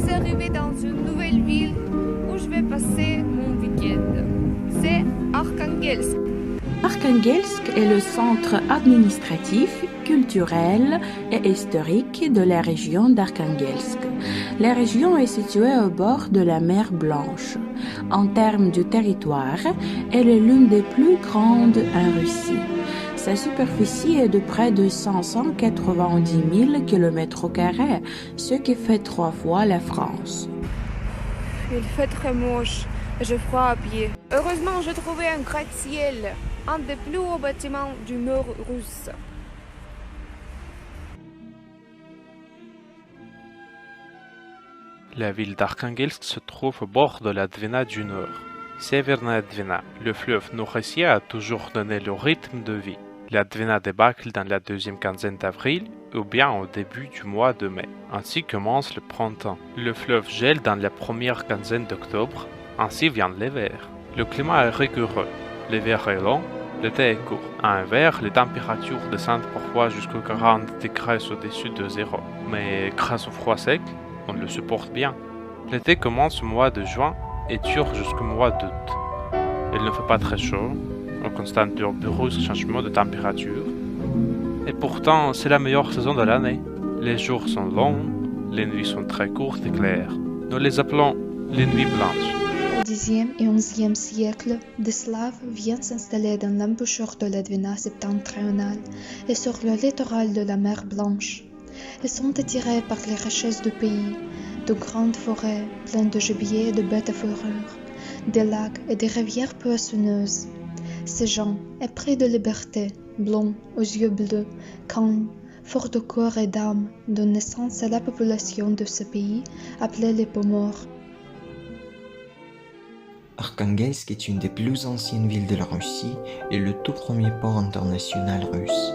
suis arrivée dans une nouvelle ville où je vais passer mon week-end. C'est Arkhangelsk. Arkhangelsk est le centre administratif, culturel et historique de la région d'Arkhangelsk. La région est située au bord de la mer Blanche. En termes de territoire, elle est l'une des plus grandes en Russie. Sa superficie est de près de 590 000 km², ce qui fait 3 fois la France. Il fait très moche et j'ai froid à pied. Heureusement, j'ai trouvé un gratte-ciel, un des plus hauts bâtiments du nord russe. La ville d'Arkhangelsk se trouve au bord de la Dvina du Nord. Severna Dvina, le fleuve nourricier a toujours donné le rythme de vie. La Dvina débâcle dans la deuxième quinzaine d'avril ou bien au début du mois de mai. Ainsi commence le printemps. Le fleuve gèle dans la première quinzaine d'octobre. Ainsi vient l'hiver. Le climat est rigoureux. L'hiver est long, l'été est court. En hiver, les températures descendent parfois jusqu'aux 40 degrés au-dessus de zéro. Mais grâce au froid sec, on le supporte bien. L'été commence au mois de juin et dure jusqu'au mois d'août. Il ne fait pas très chaud. On constate de brusques changements de température. Et pourtant, c'est la meilleure saison de l'année. Les jours sont longs, les nuits sont très courtes et claires. Nous les appelons les nuits blanches. Au Xe et XIe siècle, des Slaves viennent s'installer dans l'embouchure de la Dvina septentrionale et sur le littoral de la mer Blanche. Ils sont attirés par les richesses du pays, de grandes forêts pleines de gibier et de bêtes à fourrure, des lacs et des rivières poissonneuses. Ces gens, épris de liberté, blonds, aux yeux bleus, calmes, forts de corps et d'âme, donnent naissance à la population de ce pays, appelée les Pomors. Arkhangelsk est une des plus anciennes villes de la Russie et le tout premier port international russe.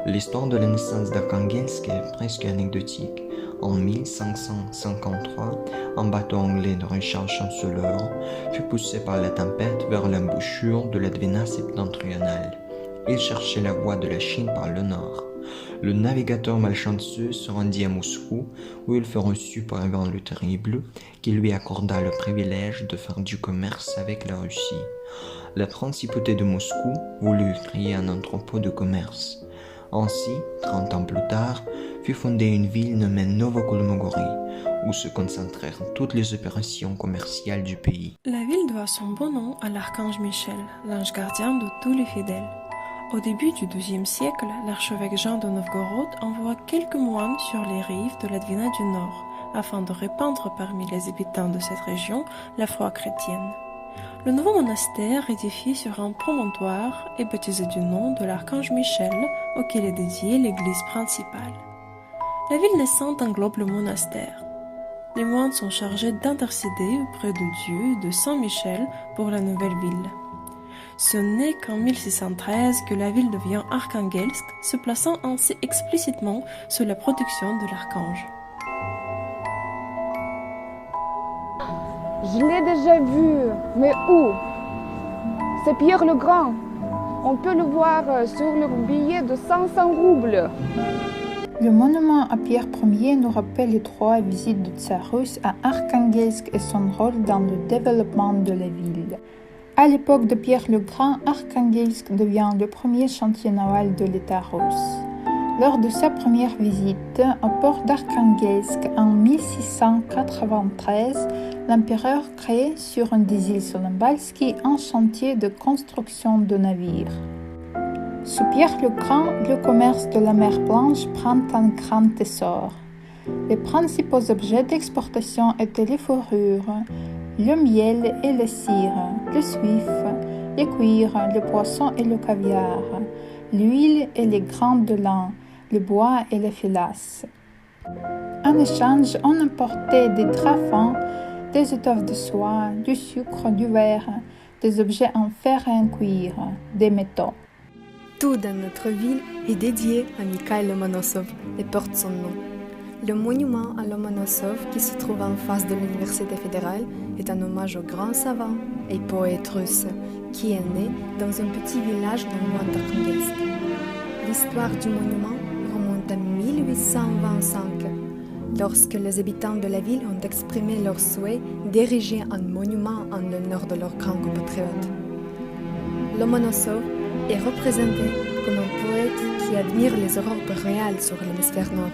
L'histoire de la naissance d'Arkhangelsk est presque anecdotique. En 1553, un bateau anglais de Richard Chancellor fut poussé par la tempête vers l'embouchure de la Dvina septentrionale. Il cherchait la voie de la Chine par le nord. Le navigateur malchanceux se rendit à Moscou où il fut reçu par Ivan le Terrible qui lui accorda le privilège de faire du commerce avec la Russie. La principauté de Moscou voulut créer un entrepôt de commerce. Ainsi, 30 ans plus tard, fut fondée une ville nommée Novokolmogory, où se concentrèrent toutes les opérations commerciales du pays. La ville doit son bon nom à l'archange Michel, l'ange gardien de tous les fidèles. Au début du XIIe siècle, l'archevêque Jean de Novgorod envoie quelques moines sur les rives de la Dvina du Nord, afin de répandre parmi les habitants de cette région la foi chrétienne. Le nouveau monastère, édifié sur un promontoire, est baptisé du nom de l'archange Michel, auquel est dédiée l'église principale. La ville naissante englobe le monastère. Les moines sont chargés d'intercéder auprès de Dieu et de Saint Michel pour la nouvelle ville. Ce n'est qu'en 1613 que la ville devient Arkhangelsk, se plaçant ainsi explicitement sous la protection de l'archange. Je l'ai déjà vu, mais où? C'est Pierre le Grand. On peut le voir sur le billet de 500 roubles. Le monument à Pierre Ier nous rappelle les 3 visites du tsar russe à Arkhangelsk et son rôle dans le développement de la ville. À l'époque de Pierre le Grand, Arkhangelsk devient le premier chantier naval de l'État russe. Lors de sa première visite au port d'Arkhangelsk en 1693, l'empereur crée sur une des îles Solombalski un chantier de construction de navires. Sous Pierre le Grand, le commerce de la mer Blanche prend un grand essor. Les principaux objets d'exportation étaient les fourrures, le miel et la cire, le suif, les cuirs, le poisson et le caviar, l'huile et les grains de lin, le bois et les filasses. En échange, on importait des draps fins, des étoffes de soie, du sucre, du verre, des objets en fer et en cuir, des métaux. Tout dans notre ville est dédié à Mikhail Lomonosov et porte son nom. Le monument à Lomonosov, qui se trouve en face de l'Université fédérale, est un hommage au grand savant et poète russe qui est né dans un petit village non loin d'Arkhangelsk. L'histoire du monument remonte à 1825. lorsque les habitants de la ville ont exprimé leur souhait d'ériger un monument en l'honneur de leur grand compatriote. Lomonosov est représenté comme un poète qui admire les aurores boréales sur l'hémisphère nord.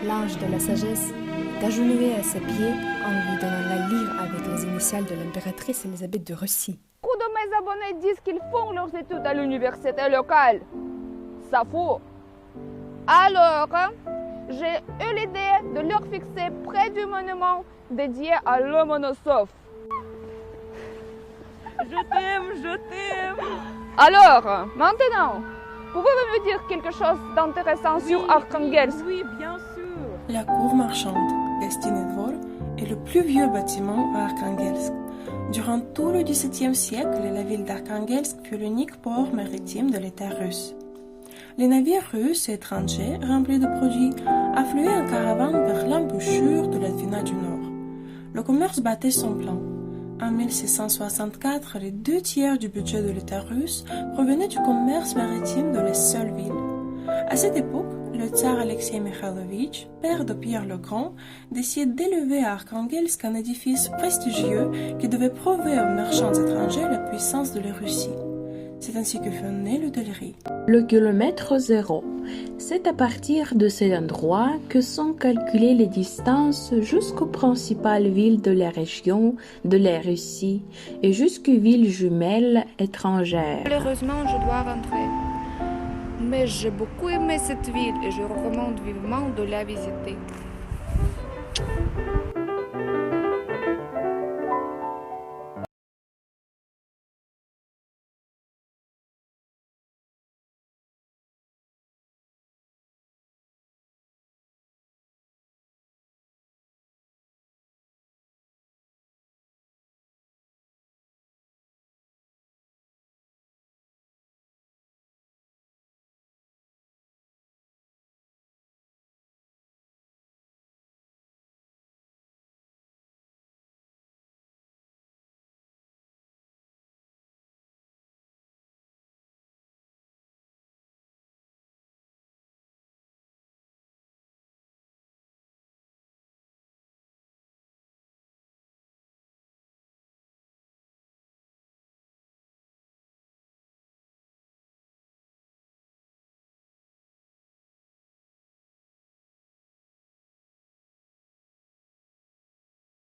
L'ange de la sagesse est agenouillé à ses pieds en lui donnant la lyre avec les initiales de l'impératrice Élisabeth de Russie. Beaucoup de mes abonnés disent qu'ils font leurs études à l'université locale. Ça faux. Alors, j'ai eu l'idée de leur fixer près du monument dédié à Lomonosov. Je t'aime. Alors, maintenant, pouvez-vous me dire quelque chose d'intéressant sur Arkhangelsk? Oui, bien sûr. La cour marchande, Gostinny Dvor, est le plus vieux bâtiment à Arkhangelsk. Durant tout le XVIIe siècle, la ville d'Arkhangelsk fut l'unique port maritime de l'État russe. Les navires russes et étrangers remplis de produits affluaient en caravane vers l'embouchure de la Dvina du Nord. Le commerce battait son plein. En 1664, les 2/3 du budget de l'État russe provenaient du commerce maritime de la seule ville. À cette époque, le tsar Alexei Mikhailovitch, père de Pierre le Grand, décide d'élever à Arkhangelsk un édifice prestigieux qui devait prouver aux marchands étrangers la puissance de la Russie. C'est ainsi que fut né le Tuileries. Le kilomètre zéro. C'est à partir de cet endroit que sont calculées les distances jusqu'aux principales villes de la région, de la Russie et jusqu'aux villes jumelles étrangères. Malheureusement, je dois rentrer. Mais j'ai beaucoup aimé cette ville et je recommande vivement de la visiter.